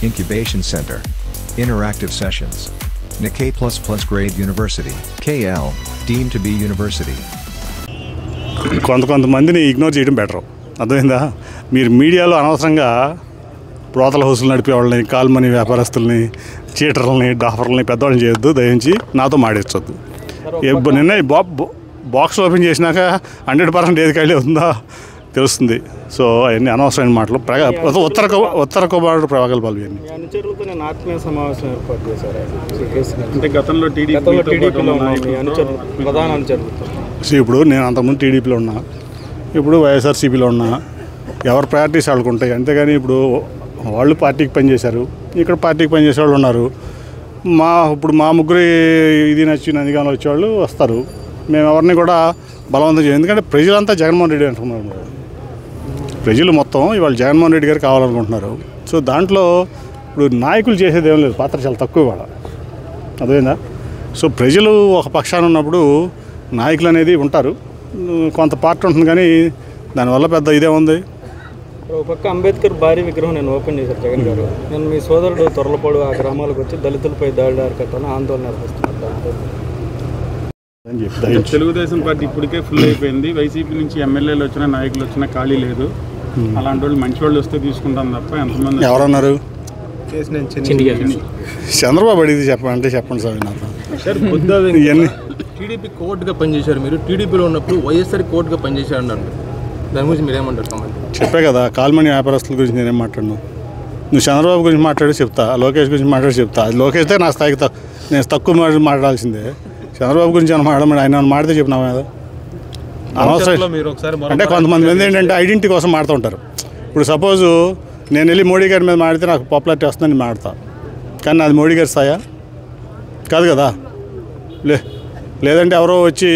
Incubation Center. Interactive sessions. Nikkei++ grade university. KL, deemed to be university. కొంతమందిని ignore చేయడం better. అర్థమైందా? మీరు మీడియాలో అనవసరంగా ప్రోతల హౌసులు నడిపేవాళ్ళని, కాల్మనీ వ్యాపారస్తుల్ని, చీటర్లని, డాఫర్లని పెద్దవాళ్ళని చేయొద్దు. దయించి నాతో మాడించొద్దు. నిన్న బాక్స్ ఓపెన్ చేసినాక 100% ఏది ఖాళీ అవుతుందో తెలుస్తుంది. సో అవన్నీ అనవసరమైన మాటలు. ఉత్తర కుమారుడు ప్రగల్భాలు ఇవన్నీ. ఆత్మీయ సమావేశం ఏర్పాటు చేశారు. అంటే గతంలో ప్రధాన అనుచరులు. సో ఇప్పుడు నేను అంతకుముందు టీడీపీలో ఉన్నా, ఇప్పుడు వైఎస్ఆర్సీపీలో ఉన్నా. ఎవరి ప్రయారిటీస్ వాళ్ళకు ఉంటాయి. అంతేగాని ఇప్పుడు వాళ్ళు పార్టీకి పనిచేశారు, ఇక్కడ పార్టీకి పనిచేసే వాళ్ళు ఉన్నారు. ఇప్పుడు మా ముగ్గురు ఇది నచ్చిన అధికారంలో వచ్చేవాళ్ళు వస్తారు. మేము ఎవరిని కూడా బలవంతం చేయం. ఎందుకంటే ప్రజలంతా జగన్మోహన్ రెడ్డి అనుకున్నారు. ప్రజలు మొత్తం ఇవాళ జగన్మోహన్ రెడ్డి గారు కావాలనుకుంటున్నారు. సో దాంట్లో ఇప్పుడు నాయకులు చేసేది ఏం లేదు, పాత్ర చాలా తక్కువ ఇవాళ. అదేనా? సో ప్రజలు ఒక పక్షాన ఉన్నప్పుడు నాయకులు అనేది ఉంటారు, కొంత పార్టీ ఉంటుంది. కానీ దానివల్ల పెద్ద ఇదే ఉంది. ఒక పక్క అంబేద్కర్ భారీ విగ్రహం నేను ఓపెన్ చేశాను జగన్ గారు. నేను మీ సోదరుడు తొర్లపాడు ఆ గ్రామాలకు వచ్చి దళితులపై దాడి అరికట్టాలని ఆందోళన నిర్వహిస్తున్నారు. తెలుగుదేశం పార్టీ ఇప్పటికే ఫుల్ అయిపోయింది. వైసీపీ నుంచి ఎమ్మెల్యేలు వచ్చినా, నాయకులు వచ్చినా ఖాళీ లేదు. అలాంటి వాళ్ళు మంచి వాళ్ళు వస్తే తీసుకుంటాం తప్ప ఎంతమంది ఎవరన్నారు? చంద్రబాబు అడిగితే చెప్పండి సార్. ఇవన్నీ టీడీపీ కోర్టుగా పనిచేశారు. మీరు టీడీపీలో ఉన్నప్పుడు వైఎస్ఆర్ కోర్టుగా పనిచేశారు అన్నారు. దాని గురించి మీరేమంటారు? చెప్పే కదా, కాల్మనీ వ్యాపారస్తుల గురించి నేనేం మాట్లాడను. నువ్వు చంద్రబాబు గురించి మాట్లాడి చెప్తా, లోకేష్ గురించి మాట్లాడి చెప్తా. అది లోకేష్తే నా స్థాయికి నేను తక్కువ మాట్లాడాల్సిందే. చంద్రబాబు గురించి ఏమైనా మాట్లాడమని ఆయన మాడితే చెప్పినావా కదా? అనవసరం. అంటే కొంతమంది ఏంటంటే ఐడెంటిటీ కోసం మాడుతూ ఉంటారు. ఇప్పుడు సపోజు నేను వెళ్ళి మోడీ గారి మీద మాడితే నాకు పాపులారిటీ వస్తుందని నేను మాడతా. కానీ అది మోడీ గారి స్థాయా? కాదు కదా. లేదంటే ఎవరో వచ్చి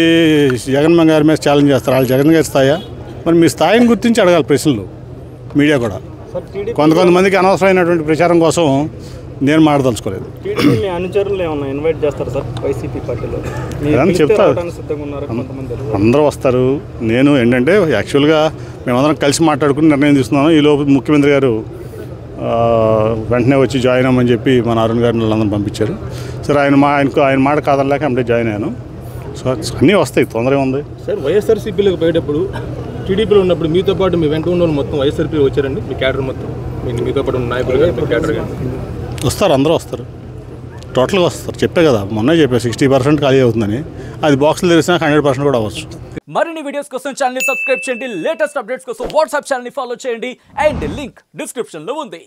జగన్మోహన్ గారి మీద ఛాలెంజ్ చేస్తారు, వాళ్ళు జగన్ గారి స్థాయా? మరి మీ స్థాయిని గుర్తించి అడగాలి ప్రశ్నలు మీడియా కూడా. కొంతమందికి అనవసరమైనటువంటి ప్రచారం కోసం నేను మాట్లాడదలుచుకోలేదు. అనుచరులు ఏమన్నా ఇన్వైట్ చేస్తారు సార్ వైసీపీ పార్టీలో? చెప్తా, అందరూ వస్తారు. నేను ఏంటంటే యాక్చువల్గా మేమందరం కలిసి మాట్లాడుకుని నిర్ణయం తీసుకున్నాను. ఈలోపు ముఖ్యమంత్రి గారు వెంటనే వచ్చి జాయిన్ అవ్వమని చెప్పి మన అరుణ్ గారిని వాళ్ళందరూ పంపించారు. సరే ఆయన మాట కాదనలేక అంటే జాయిన్ అయ్యాను. సో అన్నీ వస్తాయి, తొందర ఉంది సార్. వైఎస్ఆర్సీపీలోకి పోయేటప్పుడు టీడీపీలో ఉన్నప్పుడు మీతో పాటు మీ వెంట ఉన్న మొత్తం వైఎస్ఆర్పీ వచ్చారండి. మీ క్యాడర్ మొత్తం మీతో పాటు ఉన్న నాయకులు కానీ క్యాడర్ కానీ వస్తారు, అందరూ వస్తారు, టోటల్గా వస్తారు. చెప్పే కదా, మొన్నే చెప్పారు 60% ఖాళీ అవుతుందని. అది బాక్స్లు తెరిసినా 100% కూడా అవ్వచ్చు. మరిన్ని వీడియోస్ కోసం ఛానల్ సబ్స్క్రైబ్ చేయండి. లేటెస్ట్ అప్డేట్స్ కోసం వాట్సాప్ ఛానల్ ఫాలో చేయండి. అండ్ లింక్ డిస్క్రిప్షన్ లో ఉంది.